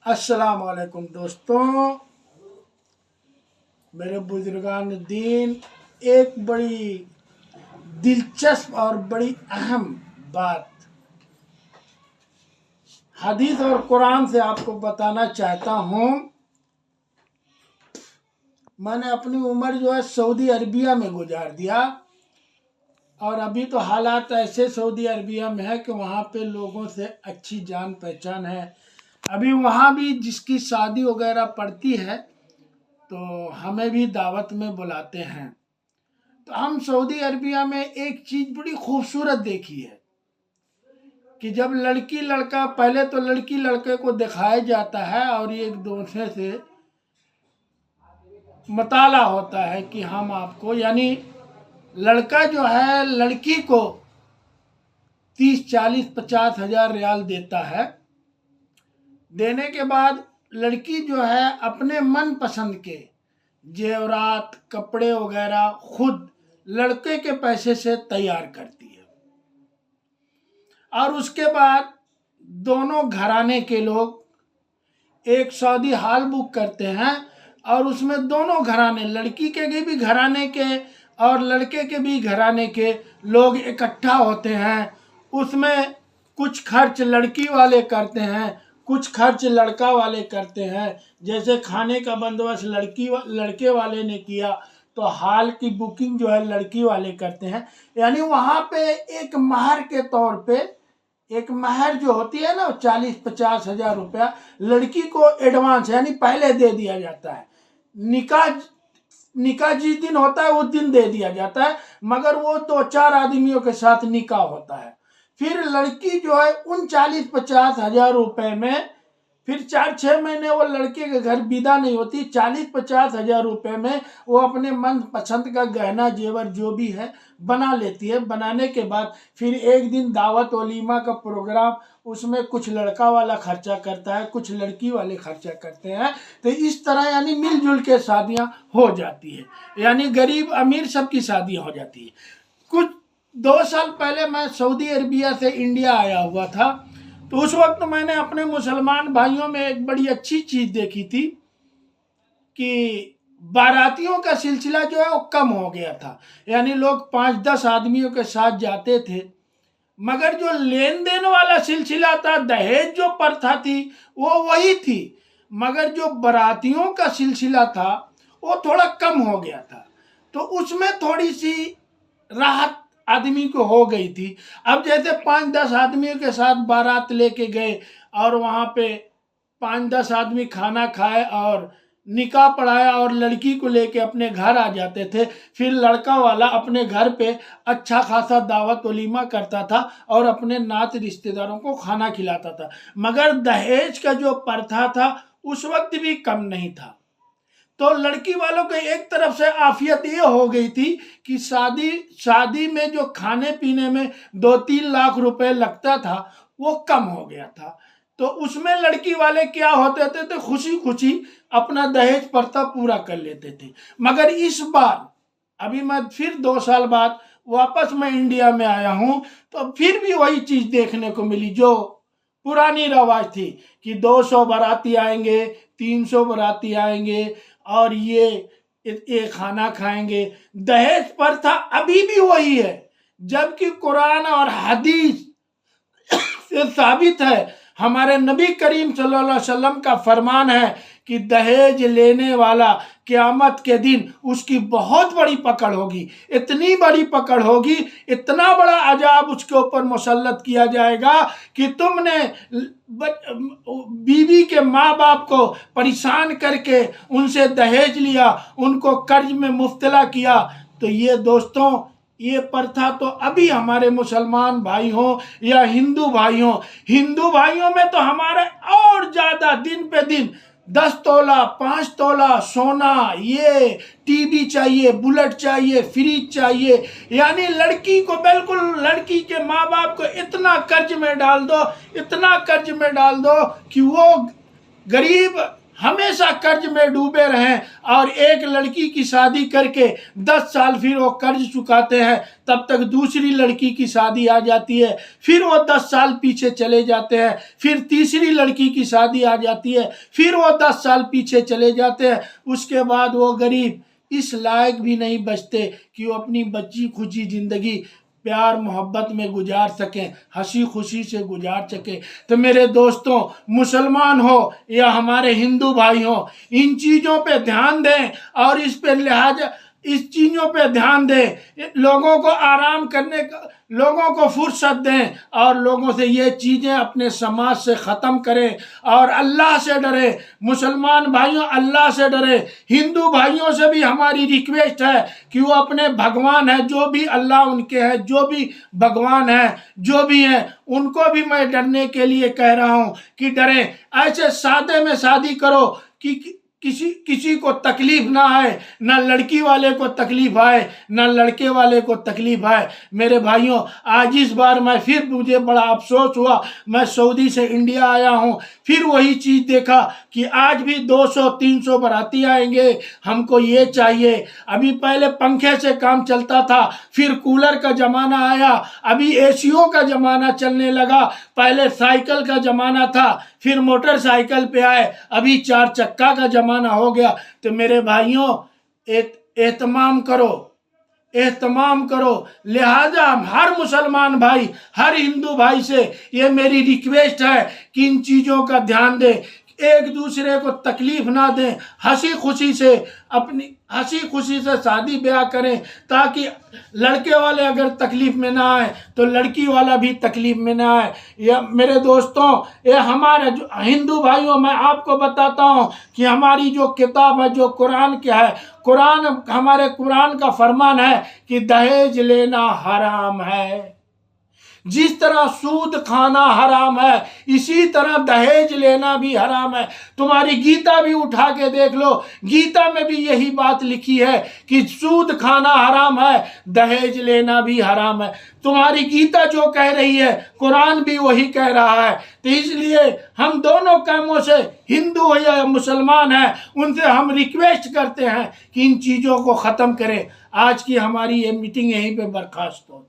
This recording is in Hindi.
अस्सलाम वालेकुम दोस्तों, मेरे बुजुर्गान दीन। एक बड़ी दिलचस्प और बड़ी अहम बात हदीस और कुरान से आपको बताना चाहता हूँ। मैंने अपनी उम्र जो है सऊदी अरबिया में गुजार दिया और अभी तो हालात ऐसे सऊदी अरबिया में है कि वहाँ पे लोगों से अच्छी जान पहचान है। अभी वहाँ भी जिसकी शादी वगैरह पड़ती है तो हमें भी दावत में बुलाते हैं। तो हम सऊदी अरबिया में एक चीज़ बड़ी खूबसूरत देखी है कि जब लड़की लड़का, पहले तो लड़की लड़के को दिखाया जाता है और एक दूसरे से मताला होता है कि हम आपको, यानी लड़का जो है लड़की को 30, 40, 50 हज़ार रियाल देता है। देने के बाद लड़की जो है अपने मन पसंद के जेवरात, कपड़े वगैरह खुद लड़के के पैसे से तैयार करती है और उसके बाद दोनों घराने के लोग एक सऊदी हॉल बुक करते हैं और उसमें दोनों घराने, लड़की के भी घराने के और लड़के के भी घराने के लोग इकट्ठा होते हैं। उसमें कुछ खर्च लड़की वाले करते हैं, कुछ खर्च लड़का वाले करते हैं। जैसे खाने का बंदोबस्त लड़के वाले ने किया तो हॉल की बुकिंग जो है लड़की वाले करते हैं। यानी वहाँ पे एक महर के तौर पे, एक महर जो होती है ना 40-50 हज़ार रुपया लड़की को एडवांस यानी पहले दे दिया जाता है। निकाह जिस दिन होता है उस दिन दे दिया जाता है, मगर वो 2-4 आदमियों के साथ निकाह होता है। फिर लड़की जो है उन 40-50 हज़ार रुपए में फिर 4-6 महीने वो लड़के के घर विदा नहीं होती। 40-50 हज़ार रुपए में वो अपने मन पसंद का गहना जेवर जो भी है बना लेती है। बनाने के बाद फिर एक दिन दावत वलीमा का प्रोग्राम, उसमें कुछ लड़का वाला खर्चा करता है, कुछ लड़की वाले खर्चा करते हैं। तो इस तरह यानी मिलजुल के शादियाँ हो जाती है, यानी गरीब अमीर सबकी शादियाँ हो जाती है। कुछ 2 साल पहले मैं सऊदी अरबिया से इंडिया आया हुआ था, तो उस वक्त मैंने अपने मुसलमान भाइयों में एक बड़ी अच्छी चीज़ देखी थी कि बारातियों का सिलसिला जो है वो कम हो गया था। यानी लोग 5-10 आदमियों के साथ जाते थे, मगर जो लेन देन वाला सिलसिला था, दहेज जो प्रथा थी वो वही थी, मगर जो बारातियों का सिलसिला था वो थोड़ा कम हो गया था। तो उसमें थोड़ी सी राहत आदमी को हो गई थी। अब जैसे 5-10 आदमियों के साथ बारात लेके गए और वहाँ पे 5-10 आदमी खाना खाए और निकाह पढ़ाया और लड़की को लेके अपने घर आ जाते थे। फिर लड़का वाला अपने घर पे अच्छा खासा दावत वलीमा करता था और अपने नात रिश्तेदारों को खाना खिलाता था, मगर दहेज का जो प्रथा था उस वक्त भी कम नहीं था। तो लड़की वालों के एक तरफ से आफियत ये हो गई थी कि शादी में जो खाने पीने में 2-3 लाख रुपए लगता था वो कम हो गया था। तो उसमें लड़की वाले क्या होते थे तो खुशी खुशी अपना दहेज प्रथा पूरा कर लेते थे। मगर इस बार अभी मैं फिर 2 साल बाद वापस मैं इंडिया में आया हूँ, तो फिर भी वही चीज़ देखने को मिली जो पुरानी रवाज थी कि 200 बाराती आएंगे, 300 बाराती आएंगे और ये खाना खाएंगे। दहेज प्रथा अभी भी वही है, जबकि कुरान और हदीस से साबित है, हमारे नबी करीम सल्लल्लाहु अलैहि वसल्लम का फरमान है कि दहेज लेने वाला क़यामत के दिन उसकी बहुत बड़ी पकड़ होगी। इतनी बड़ी पकड़ होगी, इतना बड़ा अजाब उसके ऊपर मुसल्लत किया जाएगा कि तुमने बीवी के माँ बाप को परेशान करके उनसे दहेज लिया, उनको कर्ज में मुब्तला किया। तो ये दोस्तों, ये प्रथा तो अभी हमारे मुसलमान भाई हों या हिंदू भाइयों में तो हमारे और ज़्यादा दिन पे दिन 10 तोला 5 तोला सोना, ये टीवी चाहिए, बुलेट चाहिए, फ्रिज चाहिए। यानी लड़की को बिल्कुल, लड़की के माँ बाप को इतना कर्ज में डाल दो कि वो गरीब हमेशा कर्ज में डूबे रहें और एक लड़की की शादी करके 10 साल फिर वो कर्ज चुकाते हैं, तब तक दूसरी लड़की की शादी आ जाती है, फिर वो 10 साल पीछे चले जाते हैं, फिर तीसरी लड़की की शादी आ जाती है, फिर वो 10 साल पीछे चले जाते हैं। उसके बाद वो गरीब इस लायक भी नहीं बचते कि वो अपनी बच्ची खुशी जिंदगी प्यार मोहब्बत में गुजार सकें, हंसी खुशी से गुजार सकें। तो मेरे दोस्तों, मुसलमान हो या हमारे हिंदू भाई हो, इन चीज़ों पे ध्यान दें और इस पे लिहाजा इस चीज़ों पे ध्यान दें, लोगों को आराम करने का, लोगों को फुर्सत दें और लोगों से ये चीज़ें अपने समाज से ख़त्म करें और अल्लाह से डरें। मुसलमान भाइयों, अल्लाह से डरें। हिंदू भाइयों से भी हमारी रिक्वेस्ट है कि वो अपने भगवान है, जो भी अल्लाह उनके हैं, जो भी भगवान है, जो भी हैं, उनको भी मैं डरने के लिए कह रहा हूँ कि डरें। ऐसे सादे में शादी करो कि किसी को तकलीफ ना आए, ना लड़की वाले को तकलीफ आए, ना लड़के वाले को तकलीफ आए। मेरे भाइयों, आज इस बार मुझे बड़ा अफसोस हुआ। मैं सऊदी से इंडिया आया हूँ, फिर वही चीज़ देखा कि आज भी 200-300 बाराती आएंगे, हमको ये चाहिए। अभी पहले पंखे से काम चलता था, फिर कूलर का ज़माना आया, अभी एसियों का ज़माना चलने लगा। पहले साइकिल का ज़माना था, फिर मोटरसाइकिल पे आए, अभी 4 चक्का का ज़माना हो गया। तो मेरे भाइयों, एहतमाम करो। लिहाजा हर मुसलमान भाई, हर हिंदू भाई से ये मेरी रिक्वेस्ट है कि इन चीज़ों का ध्यान दें, एक दूसरे को तकलीफ ना दें, हंसी खुशी से शादी ब्याह करें, ताकि लड़के वाले अगर तकलीफ में ना आए तो लड़की वाला भी तकलीफ में ना आए। ये मेरे दोस्तों, ये हमारे जो हिंदू भाइयों, मैं आपको बताता हूँ कि हमारी जो किताब है, जो कुरान क्या है, हमारे कुरान का फरमान है कि दहेज लेना हराम है। जिस तरह सूद खाना हराम है, इसी तरह दहेज लेना भी हराम है। तुम्हारी गीता भी उठा के देख लो, गीता में भी यही बात लिखी है कि सूद खाना हराम है, दहेज लेना भी हराम है। तुम्हारी गीता जो कह रही है, कुरान भी वही कह रहा है। तो इसलिए हम दोनों कामों से, हिंदू हो या मुसलमान है, उनसे हम रिक्वेस्ट करते हैं कि इन चीज़ों को ख़त्म करें। आज की हमारी ये मीटिंग यहीं पे बर्खास्त हो।